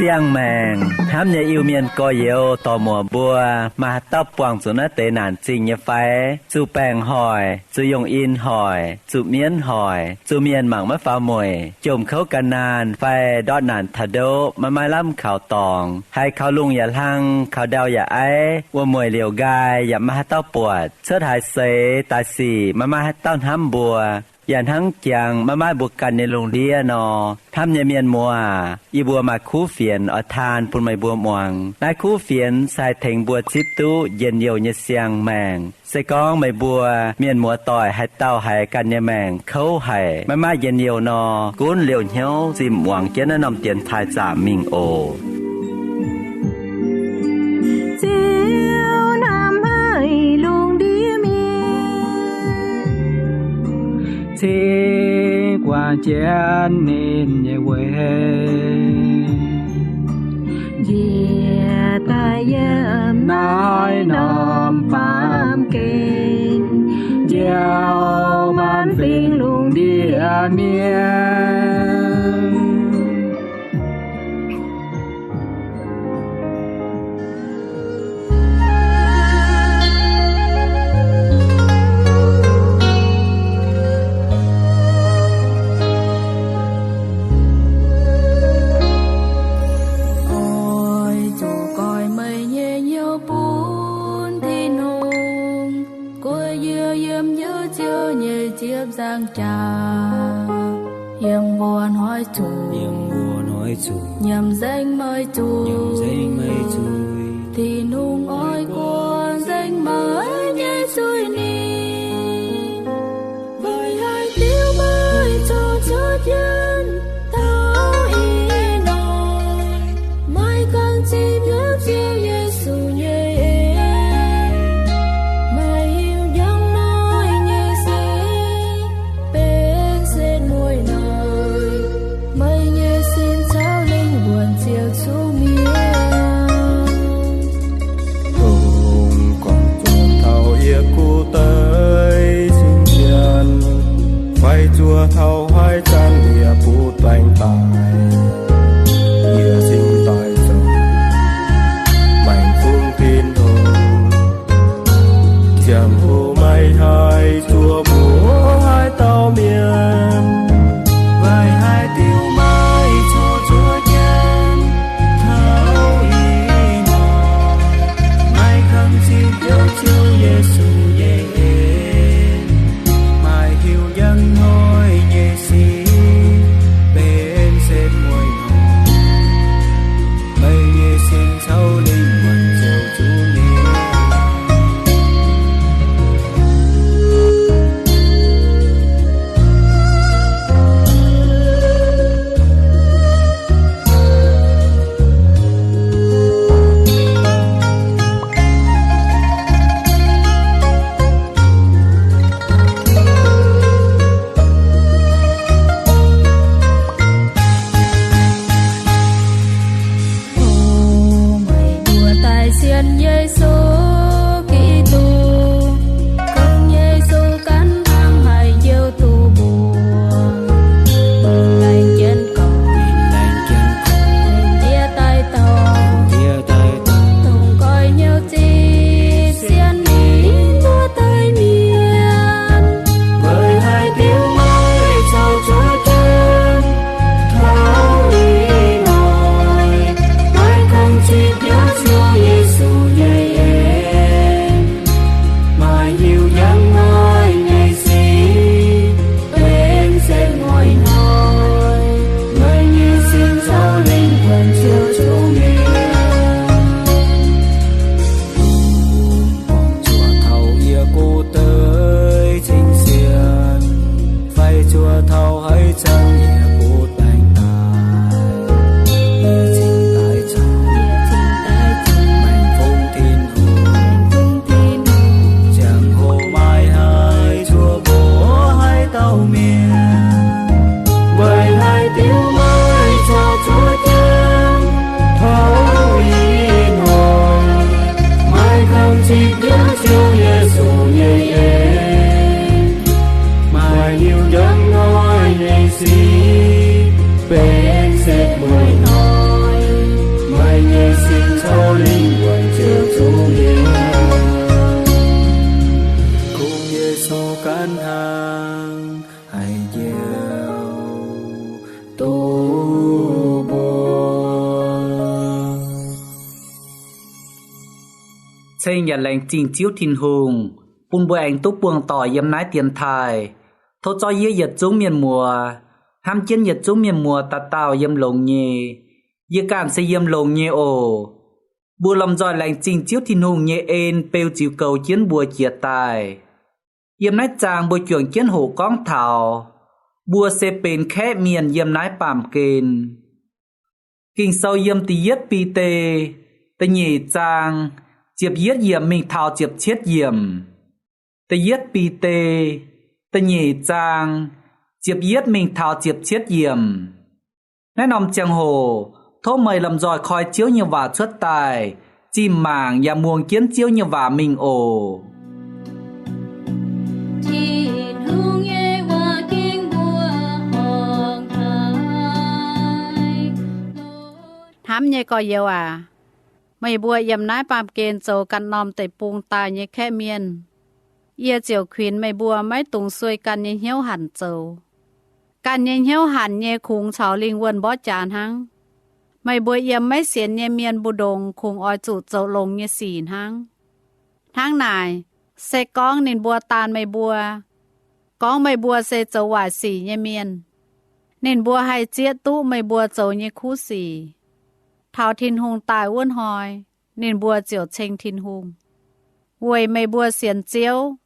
siang mèng hám nhà yêu miền coi yêu tò mùa bùa mà tóc quàng xuống nó tệ nạn trình như phái chú bèng hỏi chú dùng in hỏi chú miến hỏi chú miền mảng mất phá mùi chùm khấu cả nàn phai đọt nạn thà đô mà mai lắm khảo tòng hay khảo lungอย่าลังkhảo đauอย่าไอ้ว่ามวยเหลียวกายอย่ามาให้เต้าปวดเชิดหายเสตายสี่มาให้เต้าห้ำบัวอย่าทั้งจังมาบวกกันในโรงเรียนนอทำเนี่ยเมียนมัวอีบัวมาคู่เฟียนอทานปุ่นไม่บัวมวงนายคู่เฟียนใส่เถงบัวชิดตู้เย็นเยียวเยเสียงแมงใส่ก้องไม่บัวเมียนมัวต่อยให้เต้าให้กันเนี่ยแมงเขาให้มาเย็นเยียวนอกุ้นเหลียวเหี้ยวจิมหวังเจ้านำเตียนทายจ่ามิงโอthế qua chén nên nhẹ quê về ta yếm nói nòm phàm kinh gieo man phiền luôn địa miên giang trà hiền buồn hỏi chủ nhầm danh mây chủ thì nung ôi cuốn danh mới nhẹ xuôi ni với hai tiêu mới cho chốt nhân tao ý nói mai càng chim nhớ chiều Giêsu nhé chùa thâu hai chân địa phụ toanh tài địa sinh tài rộng mạnh phương thiên hồn chẳng hồ may hai chùa búa hai tàu miền vài hai tiêu mai cho chúa nhân thâu ý mò mai khăn xin nhớ chiếu Giêsu bên xếp mùi nồi xây nhà lành trình chiếu thiên hùng bùn bùi ảnh túc buông tỏ yếm nái tiền thai thô cho yế yết chúng miền mùa ham chiến yết chúng miền mùa ta tao yếm lồng nhê yế cản xây yếm lồng nhê ồ bùa lòng giỏi lành trình chiếu thiên hùng nhê ên bêu chịu cầu chiến bùa chia tài yếm nái chàng bùa chuyển chiến hổ con thảo bùa xê bền khẽ miền yếm nái bàm kền kinh sâu yếm tí yết pi tê tê nhị chàng chiếp yết yếm mình thảo chiếp chết yếm tê yết pi tê tê nhị chàng chiếp yết mình thảo chiếp chết yếm nét nòng chàng hồ thô mời làm giỏi khói chiếu như vả xuất tài chim màng và muông kiến chiếu như vả mình ồ thám nhé có yêu à mày bùa yếm nái bàm kên dầu căn nòm tẩy bùng tài nhé khẽ miên ia chiều khuyến mày bùa mấy tung xuôi căn nhé hiếu hẳn dầu căn nhé hiếu hẳn nhé khung chào linh quân bó chán hăng mày bùa yếm mấy xiên nhé miên bù đồng khung oi chủ dầu lồng nhé xỉn hăng tháng này xe con nên bùa tàn mày bùa có mày bùa xe dầu hoài xỉ nhé miên nên bùa hay chiết tú mày bùa dầu nhé khu xỉ thảo thiên hùng tài uốn hỏi nên bùa chiều tranh thiên hùng quầy mày bùa xiên chiếu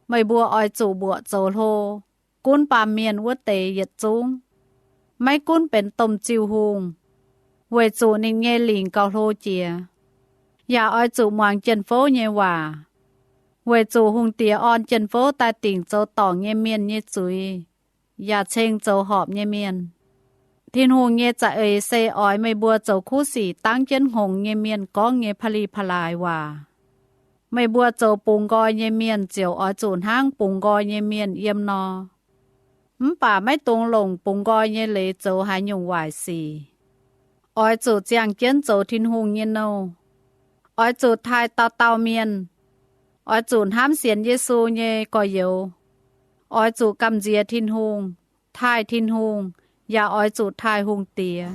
mày bùa oi chủ bùa dầu hô cún bà miền uất tế yết chúng mấy cún bên tôm chiêu hùng quầy chủ nên nghe lìn cao hô chìa nhà oi chủ hoàng chân phố nhé hòa quầy chủ hùng tía on chân phố ta tỉnh dầu tỏ nghe miền nhé chuối nhà tranh dầu họp nhé miền thiên hùng nghe chạy ấy xe ói mày bùa dầu khu sĩ tăng chân hùng nghe miền có nghe phali phalai hòa mày bùa dầu bùng gọi nghe miền chiều ói chuồn hang bùng gọi nghe miền yếm no bà mấy tung lồng bùng gọi nghe lấy dầu hai nhung hoài xì ói chủ chàng kiến dầu thiên hùng nghe nâu ói chủ thai tao tao miền ói chuồn hám xiên Giêsu nghe có yếu ói chủ cầm dìa thiên hùng thai thiên hùng và ói chủ thai hùng tía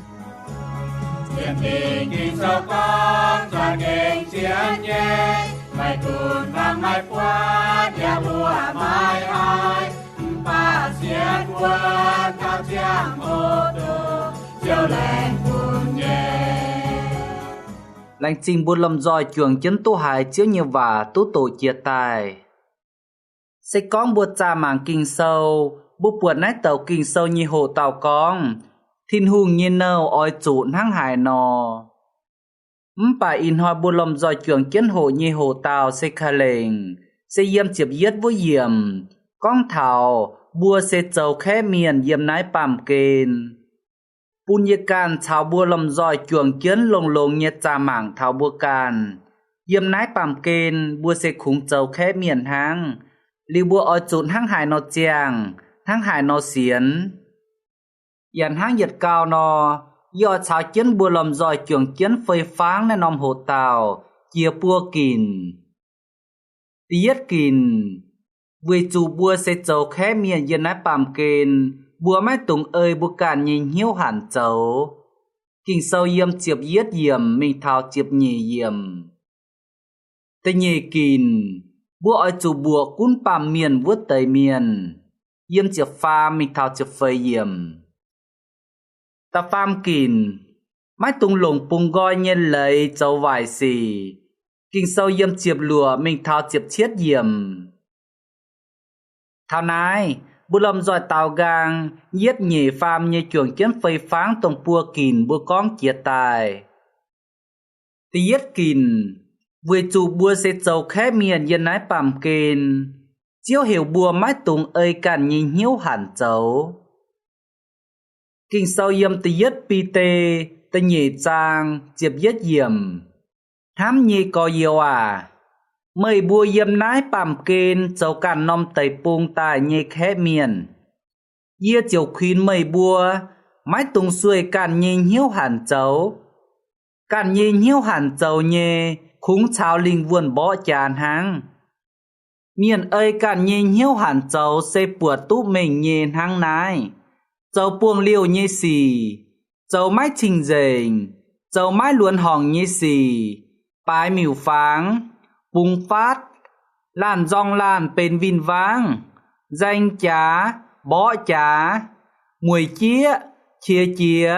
chiến tình kinh sâu con cho kinh chiến nhé mày cùn vang mày quát nhà bùa mai ai ba chiến quân cao chiang ô tô chiều lên cùn nhé lành trình buôn lâm giỏi trường chân tu hải chiếu như vả tu tổ chia tài sẽ con buộc cha màng kinh sâu bố buồn nái tàu kinh sâu như hồ tàu con thiên hùng như nâu oi chủ hăng hải nò bà in hoa bùa lầm dòi trường kiến hồ như hồ tàu sẽ khá lệnh sẽ yếm chiếp yết vô yếm con thảo bùa sẽ châu khẽ miền yếm nái bàm kên bùn như can thảo bùa lầm dòi trường kiến lồng lồng như cha mảng thảo bùa can yếm nái bàm kên bùa sẽ khung châu khẽ miền hang li bùa oi chủ hăng hải nò chiang hang hải nó xiến dàn hang giật cao nó do cháo chiến bùa lầm giỏi trường chiến phơi pháng nên nòng hồ tàu chia bùa kìn tiết kìn vì chủ bùa sẽ châu khẽ miền dân nái bàm kên bùa mái tùng ơi bùa càn nhìn hiếu hẳn châu kinh sâu yếm chiếp yết yếm mình thao chiếp nhì yếm tê nhì kìn bùa ơi chủ bùa cún bàm miền vuốt tây miền yếm chiếc pha mình thao chiếc phơi yếm ta pham kìn mái tung lồng bùng gọi nhân lấy châu vải xì kinh sâu yếm chiếc lùa mình thao chiếc chiết yếm thao nái bù lâm giỏi tàu gang yết nhỉ pham như chuồng kiến phơi pháng tông bùa kìn bùa con chia tài tí yết kìn vì chủ bùa sẽ châu khẽ miền yên nái bàm kìn chiếu hiểu bùa mái tung ơi càn nhìn hiếu hẳn châu kinh sâu yếm tí yết pi tê tê nhị trang chiếp yết yếm hám nhi có yêu à mời bùa yếm nái bàm kên châu càn nòm tẩy bùng tài nhị khẽ miền yết chiều khuyên mời bùa mái tung xuôi càn nhìn hiếu hẳn châu càn nhìn hiếu hẳn châu nhê khúng chào linh vườn bó chàn hang miền ơi càn nhìn hiếu hẳn châu xây bùa tú mình nhìn hang nái châu buông liêu như xì châu mái trình dềnh châu mái luồn hòn như xì bái mỉu pháng bùng phát làn dòng làn bên vin vang danh chá bó chá mùi chia chia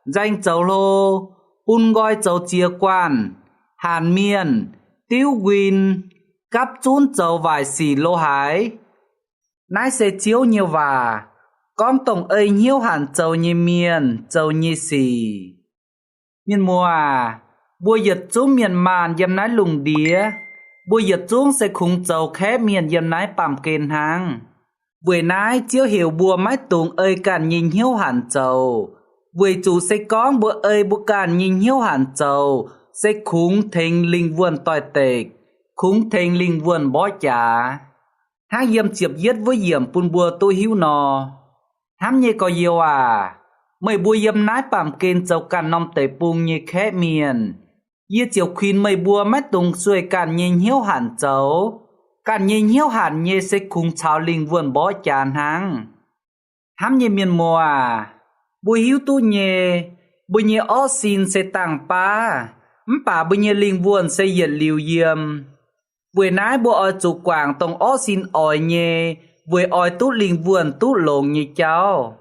danh chầu lô bun gói chầu chia quan hàn miền tiêu win cắp chun chầu vài xì lô hái nái sẽ chiếu nhiều và con tổng ấy nhiều hẳn chầu như miền chầu như xì miền mùa bùa giật chúng miền màn dâm nái lùng đía bùa giật chúng sẽ khung chầu khé miền dâm nái bàm kênh hàng buổi nái chiếu hiểu bùa mái tùng ơi càn nhìn hiếu hẳn chầu buổi chủ sẽ có bùa ơi bùa càn nhìn hiếu hẳn chầu sẽ khung thình linh vườn tòi tịch khung thình linh vườn bó chả há yếm chiệp yết với yếm bùn bùa tôi hiếu nò hám nhê có yêu mày bùa yếm nái bàm kênh chầu càn nông tẩy bùng như khé miền yết chiều khuyên mày bùa mái tùng xuôi càn nhìn hiếu hẳn chầu càn nhìn hiếu hẳn như sẽ khung chào linh vườn bó chàn hàng hám nhê miền mùa bùa hiếu tu nhê bùa nhê ó xin sẽ tàng pa bà bùa nhê linh vườn sẽ yết liều yếm buổi nái bùa ở chủ quảng tông ó xin ỏi nhê buổi ỏi tú linh vườn tú lồng như cháu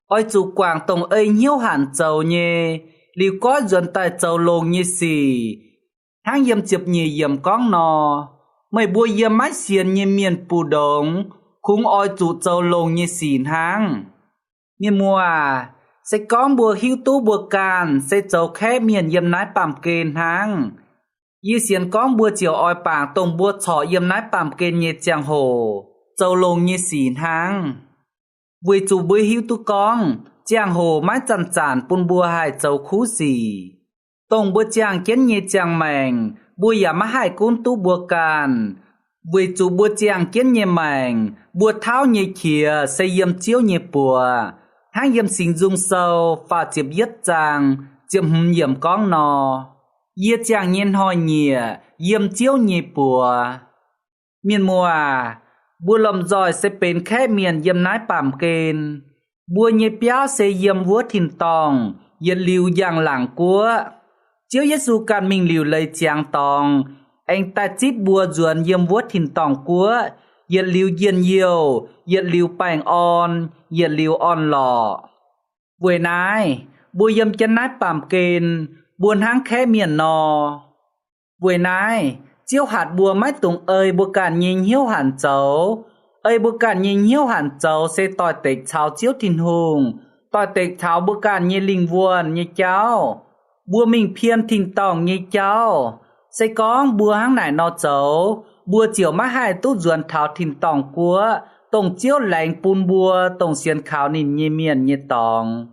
ỏi chủ quảng tông ấy hiếu hẳn chầu nhê liều có dần tại chầu lồng như xì hang yếm chụp nhê yếm con nò mày bùa yếm mái xiên như miền pù đồng khung ỏi chủ chầu lồng như xìn hang miền mùa sẽ có bùa hiếu tú bùa càn sẽ chầu khé miền yếm nái bàm kênh hang y xiên con bùa chiều ỏi bảng tông bùa chọ yếm nái bàm kênh như chàng hồ chầu lồng như xìn hang buổi chủ buổi hiếu tú con chàng hồ mái chăn chản bùn bùa hai chầu khú xì tông bùa chàng kiến như chàng mèng bùa yà má hai cún tú bùa càn buổi chủ bùa chàng kiến như mèng bùa tháo như khía xây yếm chiếu như bùa hang yếm xình dung sâu phà chiếp yết chàng chiếm hùm yếm con nò yết chàng nhiên hoi nhìa yếm chiếu như bùa miền mùa bùa lầm giỏi sẽ bên khẽ miền yếm nái bàm kênh bùa nhẹ piao sẽ yếm vua thìn tòng yết liu yang làng cua chiếu yết du can mình liu lấy chàng tòng anh ta chít bùa ruồn yếm vua thìn tòng cua yết liu yên nhiều yết liu bành on yết liu on lò buổi nái bùa yếm chân nái bàm kênh buồn hang khẽ miền nò buổi nái chiếu hạt bùa mái tùng ơi bùa càn nhìn hiếu hẳn chấu ơi bùa càn nhìn hiếu hẳn chấu sẽ tòi tịch cháo chiếu thìn hùng tòi tịch cháo bùa càn như linh vuồn như cháu bùa mình phiên thìn tòng như cháu sẽ có bùa hang nải nò chấu bùa chiều má hai tút ruồn tháo thìn tòng cua tổng chiếu lạnh bùn bùa tổng xiên khảo nìn như miền như tòng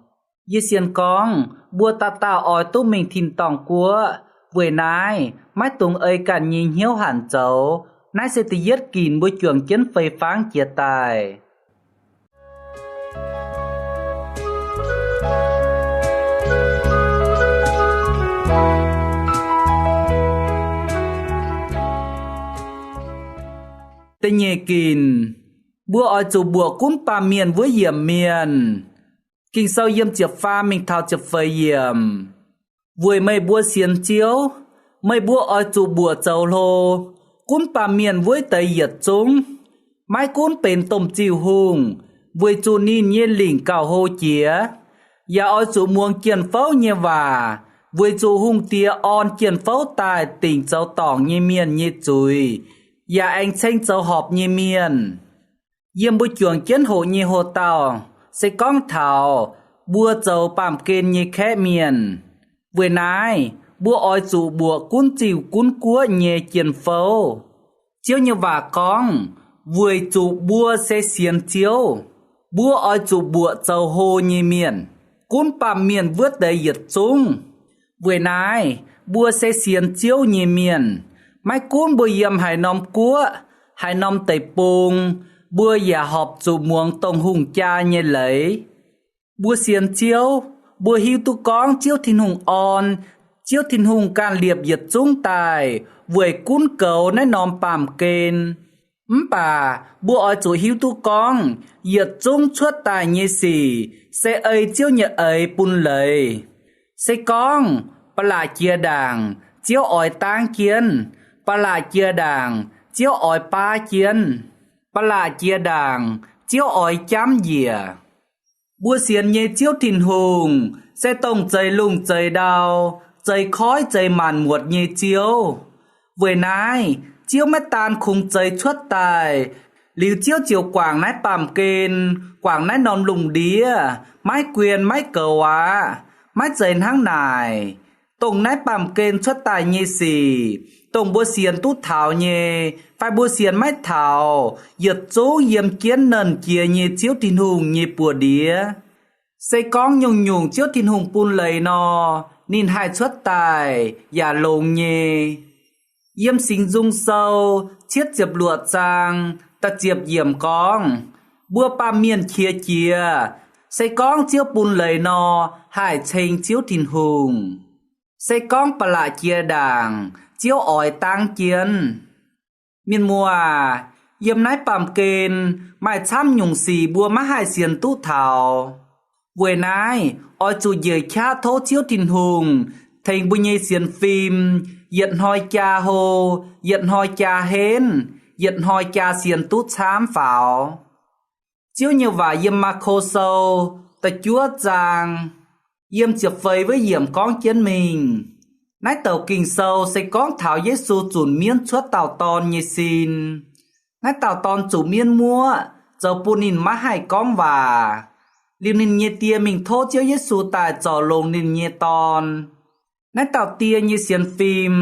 như xiên con bùa ta tạo ỏi tút mình thìn tòng cua buổi nái mái tùng ơi càn nhìn hiếu hẳn chấu nái sẽ tự yết kín bùi chuồng kiến phây pháng chia tài tê nhẹ kín bùa ỏi chủ bùa cún pa miền với yểm miền kinh sau yếm chiệp pha mình thao chiệp phây yểm vui mây bùa xiên chiếu mây bùa ỏi chủ bùa chầu lô cún pa miền với tây yết chúng mái cún bên tôm chiều hùng với chủ nín nhiên lỉnh cào hô chía ya ỏi chủ muông kiền phấu như và với chủ hùng tia on kiền phấu tài tỉnh châu tỏng như miền như chùi ya anh tranh châu họp như miền yếm bùi chuồng kiến hộ như hồ tàu sẽ con thảo bùa châu bàm kênh như khẽ miền vừa nái bùa ỏi chủ bùa cún chịu cún cua nhẹ kiền phấu chiếu như và con vừa chủ bùa sẽ xiên chiếu bùa ỏi chủ bùa châu hồ như miền cún bàm miền vớt đầy yết chúng vừa nái bùa sẽ xiên chiếu như miền mai cún bùa yếm hải nòm cua hải nòm tây bùng bùa giả họp chủ muông tông hùng cha như lấy bùa xiên chiếu bùa hiu tu con chiếu thìn hùng on chiếu thìn hùng can liệp yết chúng tài vừa cún cầu nái nòm bàm kênh bà bùa ỏi chủ hiu tu con yết chúng chuốt tài như xì sẽ ấy chiếu như ấy bùn lấy sẽ con bà lại chia đảng chiếu ỏi tang kiến bà lạ chia đàng chiếu ỏi ba chiến bà lạ chia đàng chiếu ỏi chám dìa bua xiên nhê chiếu thìn hùng sẽ tông dây lùng dây đào dây khói dây màn muột nhê chiếu với nái chiếu mét tan khung dây chuất tài liu chiếu chiều quảng nái bàm kên quảng nái non lùng đía mái quyền mái cờ hóa mái dây hăng nài tông nái bàm kên chuất tài nhê xì tông bua xiên tút thảo nhê phải bua xiên mái thảo giật chỗ yếm kiến nần kia nhê chiếu thìn hùng nhê bùa đía xây con nhung nhung chiếu thìn hùng pun lầy nò nín hai chuất tài giả lồng nhê yếm sinh dung sâu chiết diệp lụa trang ta diệp yểm con bua pa miên chia chia xây con chiếu pun lầy nò hai chênh chiếu thìn hùng xây con bà lạ chia đàng chiếu ỏi tăng chiến miền mùa yếm nái bàm kên mai chăm nhung xì bua má hai xiên tú thảo vừa nái ỏi chủ dời cha thố chiếu thìn hùng thành bùi nhê xiên phim Dận hoi cha hồ, dận hoi cha hến, dận hoi cha xiên tút xám phảo. Chiếu như vả yếm mà khô sâu, ta chúa giang, yếm chụp vây với yếm con chiến mình. Nái tàu kinh sâu sẽ con thảo Giê-xu chuẩn miên chuốt tàu ton như xin. Nái tàu ton chủ miên mua, dầu bù nín má hai con vả. Liêm nín nhê tia mình thô chiếu Giê-xu tài trò lồng nín nhê ton. Nái tàu tia như xiên phim,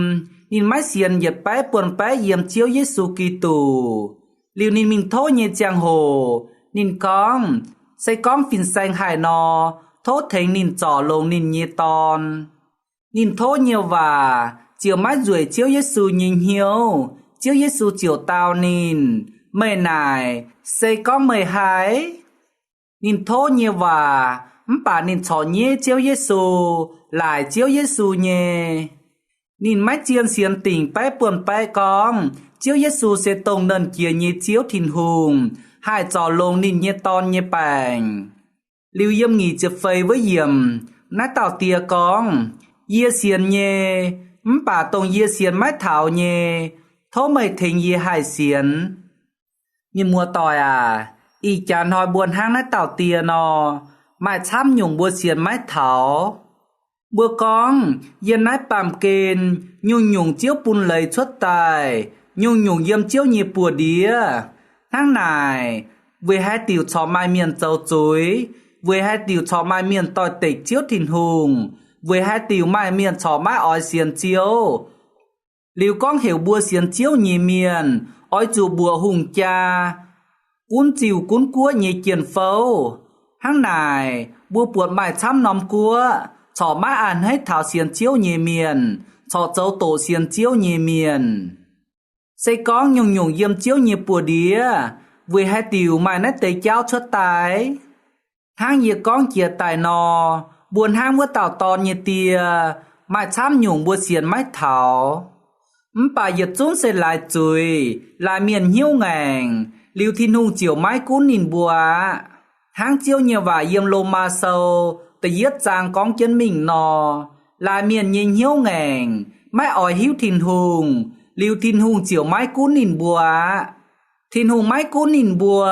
nín mái xiên dệt bái buồn bái yếm chiếu Giê-xu Kitô. Liêu nín mình thô nhê chàng hồ, nín con, sẽ con phìn xanh hải nò, thô thành nín trò lồng nín nhê ton. Nín thô nhiều và, chiều mái rủi chiếu Giê-xu nhìn hiếu, chiếu Giê-xu chiều tao nín, mày nài, sẽ con mày hái. Nín thô nhiều và, bà nín trò nhê chiếu Giê-xu, lại chiếu Giê-xu nhê. Nín mái chiên xiên tỉnh bái buồn bái con, chiếu Giê-xu sẽ tông nần kia nhê chiếu thìn hùng, hai trò lông nín nhê ton nhê bành. Liêu yếm nghỉ chụp phây với yếm, nái tàu tia con, yê xiên nhê, bà tông yê xiên mái thảo nhê, thô mày thình yê hai xiên. Nhìn mùa tòi à, y chán hỏi buồn hang nái tàu tia nò, mày chăm nhung bùa xiên mái thảo. Bùa con, yên nái bàm kên, nhung nhung chiếu bùn lấy chuất tài, nhung nhung yếm chiếu nhịp bùa đía. Tháng này, với hai tiểu chó mai miền châu chuối, với hai tiểu chó mai miền tòi tịch chiếu thìn hùng, với hai tiểu mai miền chó mai ói xiên chiếu. Liu con hiểu bùa xiên chiếu nhì miền, ói chủ bùa hùng cha, cún chiều cún cua nhì kiền phâu. Tháng này, bùa buồn bài chăm nóm cua, chó mai ăn hết thảo xiên chiếu nhì miền, chó châu tổ xiên chiếu nhì miền. Xây con nhung nhung yếm chiếu nhịp bùa đía, với hai tiểu mai nét tế cháu chuất tài. Hang yê con kia tài nò, buồn hang mưa tàu ton như tia, mai chăm nhung bùa xiên mái thảo. Bà yết chúng sẽ lại chùi, lại miền hiếu ngành, liêu thiên hùng chiều mái cún nhìn bùa. Hang chiếu nhiều và yếm lô ma sâu, ta yết giang con chân mình nò, lại miền nhìn hiếu ngành, mái ỏi hiếu thiên hùng, liêu thiên hùng chiều mái cún nhìn bùa. Thiên hùng mái cún nhìn bùa,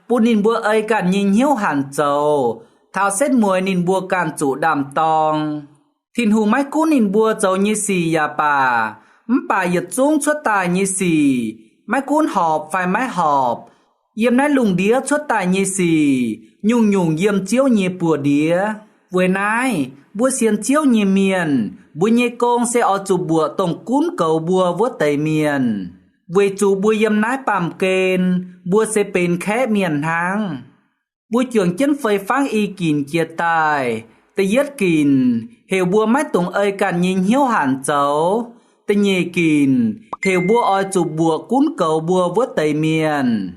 bùa nhìn bùa ấy cản nhìn hiếu hẳn châu, thảo xét mùi nhìn bùa cản chủ đàm tòng. Thiên hùng mái cún nhìn bùa châu như xì ya bà, bà yết chúng chuất tài như xì, mái cún họp phải mái họp, yếm nái lùng đía chuất tài như xì, nhung nhung yếm chiếu nhịp bùa đía. Với nái, bùa xiên chiếu nhịp miền, bùa nhê công sẽ ở chủ bùa tổng cún cầu bùa vốt tây miền. Với chủ bùa yếm nái bàm kên, bùa sẽ bên khẽ miền hang. Bùa trường chân phơi phang y kìn chia tài, ta yết kìn, hiểu bùa mái tổng ơi cản nhìn hiếu hẳn cháu. Ta nhê kìn, hiểu bùa ở chủ bùa cún cầu bùa vốt tây miền.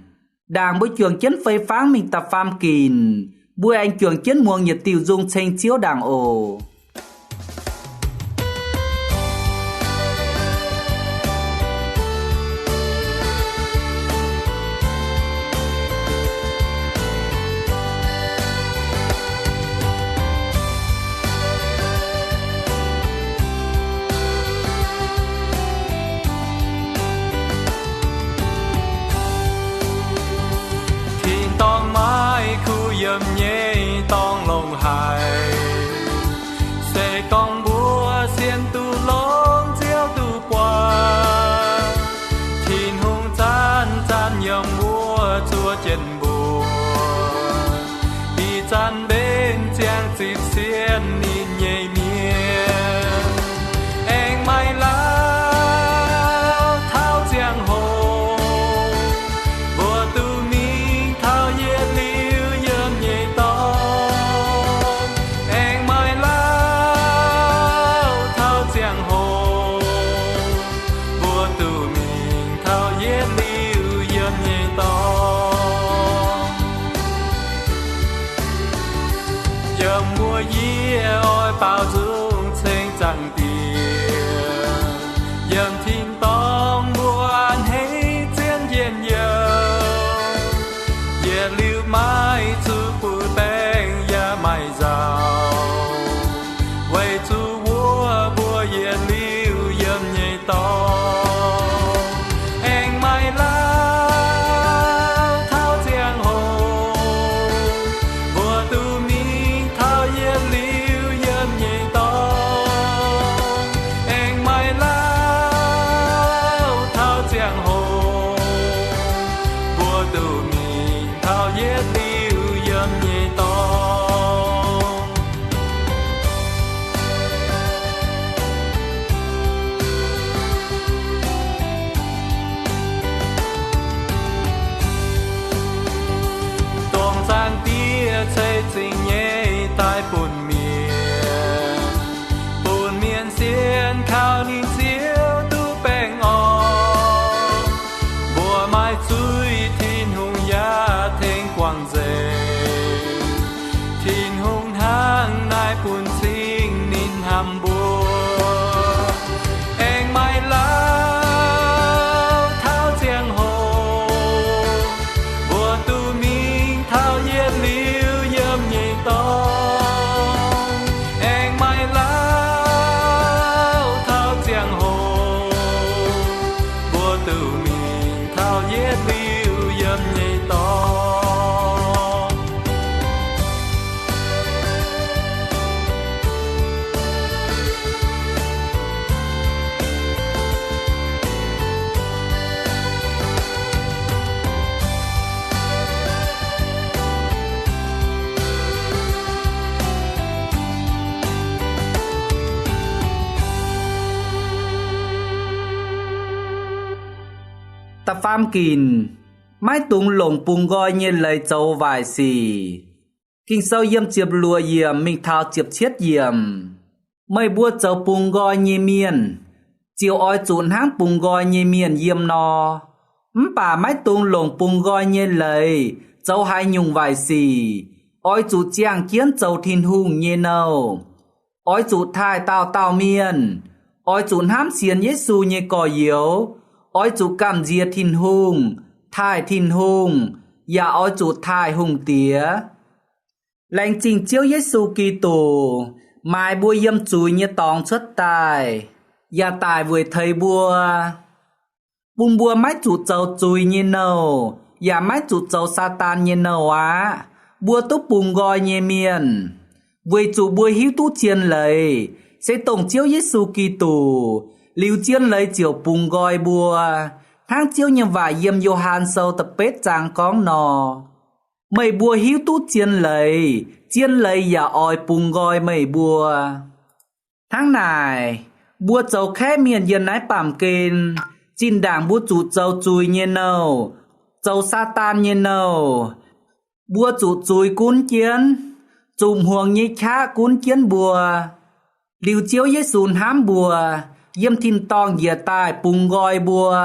Đàng bùa trường chân phơi phang mình tập pham kìn, bùa anh trường chân muông nhiệt tiêu dung tranh chiếu đàng ổ. nhẹ tong lông hài sẽ con búa xiên tu lông chiếu tu qua thiên hùng chan chan nhầm búa chúa chân búa đi chan bên trang chìm xiên nhìn nhẹ miên anh mai lá thao giang hồ búa tu mi thao yết liu yếm nhẹ to anh mai lá thao giang hồ búa tu mi thao yết liu yếm nhẹ to yếm mùa yết oi bao dung trên chẳng tiền yếm thiên tông mùa an hay chiến yên dầu yết liu mai chú phụ bèn ya mai giàu vậy chú vua bùa yết liu yếm nhẹ to anh mai lao thao giang hồ bùa tu mi thao yết liu yếm nhẹ to anh mai lao thao giang hồ bùa tu mi thao yết liu yếm nhẹ to tôm gian tia chơi tình nhẹ tai bùn miên xiên khao nín chiếu tu bèn o bùa mai chui thiên hùng ya thênh quang dề thiên hùng hang nai bùn sinh nín hàm bùa anh mai lao thao giang hồ bùa tu mi thao yết liu yếm nhẹ to anh mai lao thao giang hồ bùa tu mi thao yết liu yếm nhẹ to ta pham kín mái tung lồng bùng gọi nhiên lấy châu vài xì kinh sâu yếm chiệp lùa yếm mình thao chiệp chiết yếm mây bua châu bùng gọi nhê miên chiều oi chún háng bùng gọi nhê miên yếm no bà mái tung lồng bùng gọi nhiên lấy châu hai nhung vài xì oi chủ chiang kiến châu thiên hùng nhê nâu oi chủ thai tao tao miên oi chún hám xiên Giêsu nhê cò yếu oi chủ cảm diệt thiên hùng ya oi chủ thai hùng tía lành trình chiếu Giêsu Kitô mai bua yếm chúi như tòng xuất tài ya tài vừa thấy bua bùn bua mái chủ châu chúi như nâu ya mái chủ châu Satan như nâu á bua túc bùn gọi như miền vừa chủ bua hiếu tú chiên lấy sẽ tổng chiếu Giêsu Kitô liu chiên lấy chiều bùng gọi bùa hang chiếu như vài yếm Johan sâu tập bết trang con nò mày bùa hiếu tú chiên lấy ya oi bùng gọi mày bùa tháng này bùa châu khẽ miền yên nái bảm kên chín đảng bùa chủ châu chui như nâu châu Satan như nâu bùa chủ chui cún chiến chùm huồng như khá cún chiến bùa liu chiếu Giêsu hám bùa yếm thiên tong dìa tai bùng gọi bùa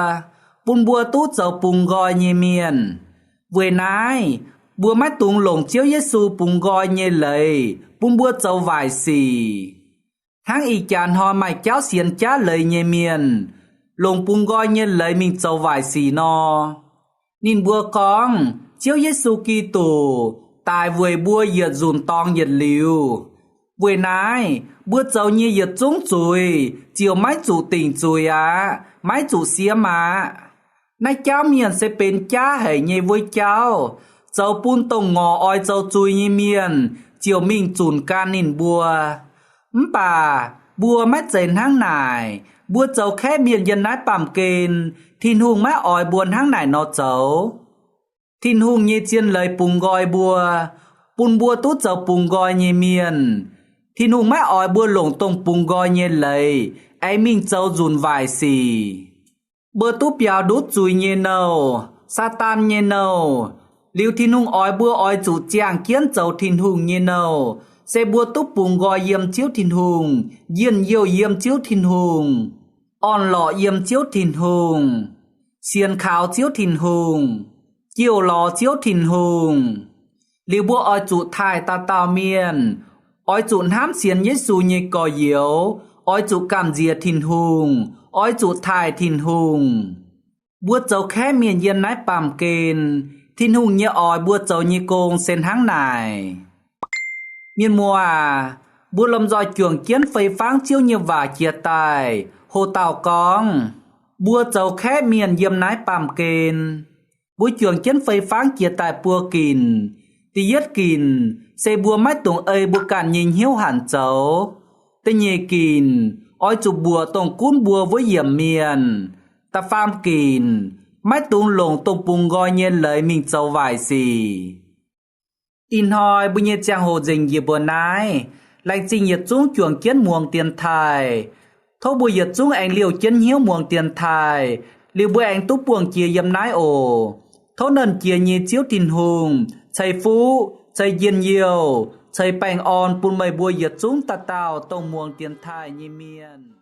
bùn bùa tú châu bùng gọi như miền vừa nái bùa mái tung lồng chiếu Giêsu bùng gọi như lấy bùn bùa châu vài xì háng y chàn ho mày cháu xiên chá lời như miền lồng bùng gọi như lấy mình châu vài xì no nhìn bùa con chiếu Giêsu Kitô tài vừa bùa yết dùn tong yết liu vừa nái bữa châu như yết trúng chùi chiều mái chủ tỉnh chùi á mái chủ xía mà nay cháu miền sẽ bên cha hệ như với cháu châu pun tông ngò oi châu chui như miền chiều mình chùn can nín bùa bà bùa mát dền hang nải bùa châu khẽ miền dân nái bàm kên thìn hùng mát oi buồn hang nải nó châu thìn hùng như chiên lời pùng gọi bùa pun bùa tút châu pùng gọi như miền thìn hùng mát oi bùa lồng tông pùng gọi như lời ai mình châu dùn vài xì bùa túp yào đút chui như nâu Satan như nâu liu thìn hùng oi bùa oi chủ chàng kiến châu thìn hùng như nâu sẽ bùa túp bùng gọi yếm chiếu thìn hùng yên yêu yếm chiếu thìn hùng on lọ yếm chiếu thìn hùng xiên khảo chiếu thìn hùng chiều lò chiếu thìn hùng liu bùa oi chủ thai ta tao miền oi chủ hám xiên Giêsu như cò yếu oi chủ cảm diệt thìn hùng oi chủ thai thìn hùng bùa châu khẽ miền yên nái bàm kên thìn hùng như oi bùa châu như côn sen háng nải miền mùa bùa lâm dòi chuồng kiến phây pháng chiếu như vả chia tài hồ tàu con bùa châu khẽ miền yếm nái bàm kên bùa chuồng kiến phây pháng chia tài bùa kìn tí yết kìn xe bùa mách tùng ơi bùa cản nhìn hiếu hẳn châu tê nhê kìn oi chụp bùa tông cún bùa với yểm miền ta pham kìn mách tùng lồng tông bùng gọi nhiên lời mình châu vài xì in hỏi bùi nhiệt chàng hồ dình dì bùa nái lành trình nhiệt chúng chuồng kiến muồng tiền thai thô bùi nhiệt chúng anh liều chân hiếu muồng tiền thai liều bùi anh túc buồng chia yếm nái ổ thô nần chia nhiệt chiếu thìn hùng chày phú chày yên nhiều chày bành on bùn mây bùi nhiệt chúng ta tào tông muồng tiền thai như miền